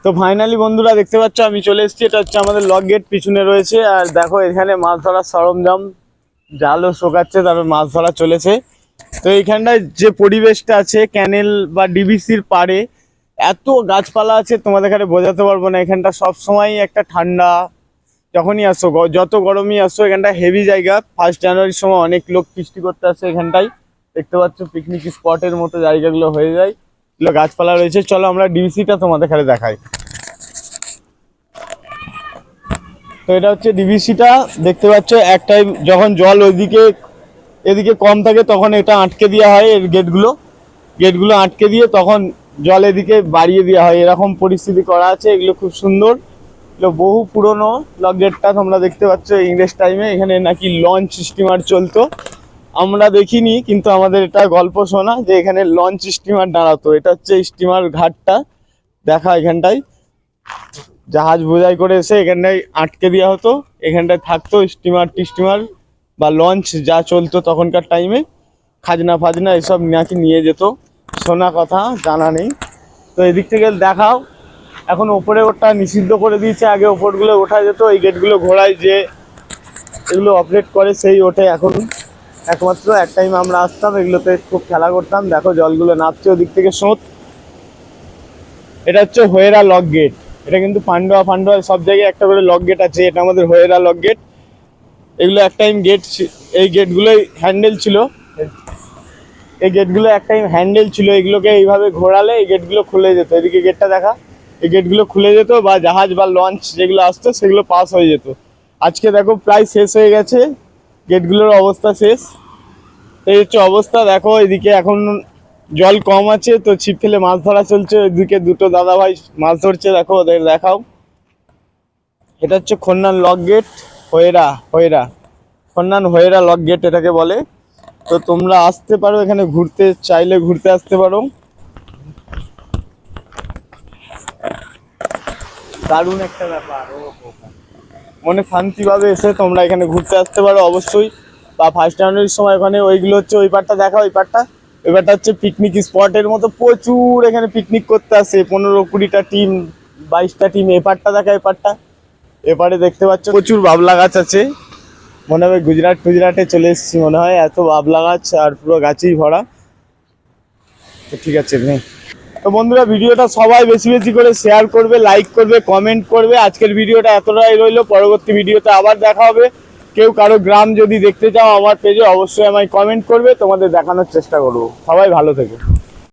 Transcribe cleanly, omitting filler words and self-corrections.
তো ফাইনালি বন্ধুরা দেখতে পাচ্ছ আমি চলে এসেছি। এটা হচ্ছে আমাদের লক গেট, পিছনে রয়েছে। আর দেখো এখানে মাছ ধরার সরঞ্জাম, জালও শোকাচ্ছে, তারপর মাছ ধরা চলেছে। তো এইখানটায় যে পরিবেশটা আছে ক্যানেল বা ডিবিসির পাড়ে, এত গাছপালা আছে তোমাদের এখানে বোঝাতে পারবো না। এখানটা সবসময় একটা ঠান্ডা, যখনই আসো যত গরমই আসো এখানটা হেভি জায়গা। 1 জানুয়ারির সময় অনেক লোক ফিস্টি করতে আসে এখানটায়। দেখতে পাচ্ছ পিকনিক স্পটের মতো জায়গাগুলো হয়ে যায়, এগুলো গাছপালা রয়েছে। চলো আমরা ডিবিসিটা তোমাদের এখানে দেখাই। তো এটা হচ্ছে ডিবিসিটা, দেখতে পাচ্ছ এক টাইম যখন জল এদিকে কম থাকে তখন এটা আটকে দেওয়া হয়। এর গেটগুলো আটকে দিয়ে তখন জল এদিকে বাড়িয়ে দেওয়া হয়, এরকম পরিস্থিতি করা আছে। এগুলো খুব সুন্দর, এগুলো বহু পুরনো লক গেটটা। তোমরা দেখতে পাচ্ছ ইংরেজ টাইমে এখানে নাকি লঞ্চ স্টিমার চলতো। আমরা দেখিনি, কিন্তু আমাদের এটা গল্প শোনা যে এখানে লঞ্চ স্টিমার দাঁড়াতো। এটা হচ্ছে স্টিমার ঘাটটা, দেখা এখানটায় জাহাজ বোঝাই করে এসে এখানটায় আটকে দেওয়া হতো। এখানটায় থাকতো স্টিমার বা লঞ্চ যা চলতো তখনকার টাইমে। খাজনা ফাজনা এসব নাকি নিয়ে যেত, শোনা কথা, জানা নেই। তো এদিক থেকে দেখাও। এখন ওপরে ওটা নিষিদ্ধ করে দিয়েছে, আগে ওপরগুলো ওঠা যেত। এই গেটগুলো ঘোড়ায় যে এগুলো অপারেট করে সেই ওঠে এখন। একমাত্র এক টাইম আমরা আসতাম, এগুলোতে খুব খেলা করতাম। দেখো জলগুলো নামছে ওদিক থেকে স্রোত। এটা হচ্ছে হোয়েরা লক গেট। এটা কিন্তু পান্ডুয়া সব জায়গায় একটা করে লক গেট আছে, এটা আমাদের হোয়েরা লক গেট। এগুলো এক টাইম এই গেটগুলোই হ্যান্ডেল ছিল। এই গেটগুলো এক টাইম হ্যান্ডেল ছিল, এগুলোকে এইভাবে ঘোরালে এই গেটগুলো খুলে যেত। এদিকে গেটটা দেখা, এই গেটগুলো খুলে যেত বা জাহাজ বা লঞ্চ যেগুলো আসতো সেগুলো পাস হয়ে যেত। আজকে দেখো প্রায় শেষ হয়ে গেছে, গেটগুলোর অবস্থা শেষ। এই হচ্ছে অবস্থা। দেখো এদিকে এখন জল কম আছে, তো ছিপ ফেলে মাছ ধরা চলছে। ওইদিকে দুটো দাদা ভাই মাছ ধরছে, দেখো ওদের দেখাও। এটা হচ্ছে খন্নান লক গেট, খন্নান হোয়েরা লক গেট এটাকে বলে। তো তোমরা আসতে পারো এখানে, ঘুরতে চাইলে ঘুরতে আসতে পারো। দারুণ একটা ব্যাপার, মনে শান্তিভাবে এসে তোমরা এখানে ঘুরতে আসতে পারো অবশ্যই। বা 1 জানুয়ারির সময় ওখানে ওইগুলো হচ্ছে ওই পারটা দেখা, ওই পারটা হচ্ছে পিকনিক স্পটের মতো। প্রচুর এখানে পিকনিক করতে আসে, 15-20টা টিম, 22টা টিম। এপারটা দেখা, এপারে দেখতে পাচ্ছ প্রচুর বাবলা গাছ আছে। মনে হয় গুজরাটে চলে এসেছি মনে হয়, এত বাবলা গাছ আর পুরো গাছেই ভরা। তো ঠিক আছে নেই। তো বন্ধুরা ভিডিওটা সবাই বেশি বেশি করে শেয়ার করবে, লাইক করবে, কমেন্ট করবে। আজকের ভিডিওটা এতটাই রইলো, পরবর্তী ভিডিওতে আবার দেখা হবে। কেউ কারো গ্রাম যদি দেখতে চাও আমার পেজে অবশ্যই আমায় কমেন্ট করবে, তোমাদের দেখানোর চেষ্টা করবো। সবাই ভালো থেকো।